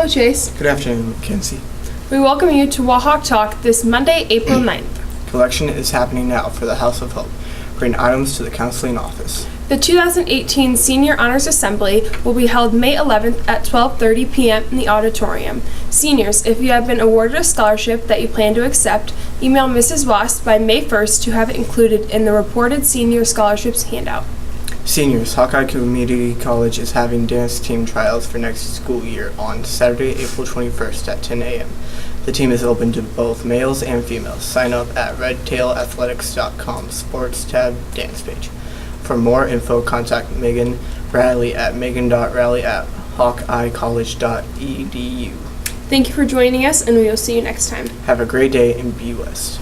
Chase. Good afternoon, Mackenzie. We welcome you to Wahawk Talk this Monday, April 9th. Collection is happening now for the House of Hope. Bring items to the counseling office. The 2018 Senior Honors Assembly will be held May 11th at 12:30 p.m. in the auditorium. Seniors, if you have been awarded a scholarship that you plan to accept, email Mrs. Voss by May 1st to have it included in the reported senior scholarships handout. Seniors, Hawkeye Community College is having dance team trials for next school year on Saturday, April 21st at 10 a.m. The team is open to both males and females. Sign up at redtailathletics.com, sports tab, dance page. For more info, contact Megan Bradley at megan.rally@hawkeyecollege.edu. Thank you for joining us, and we will see you next time. Have a great day and be blessed.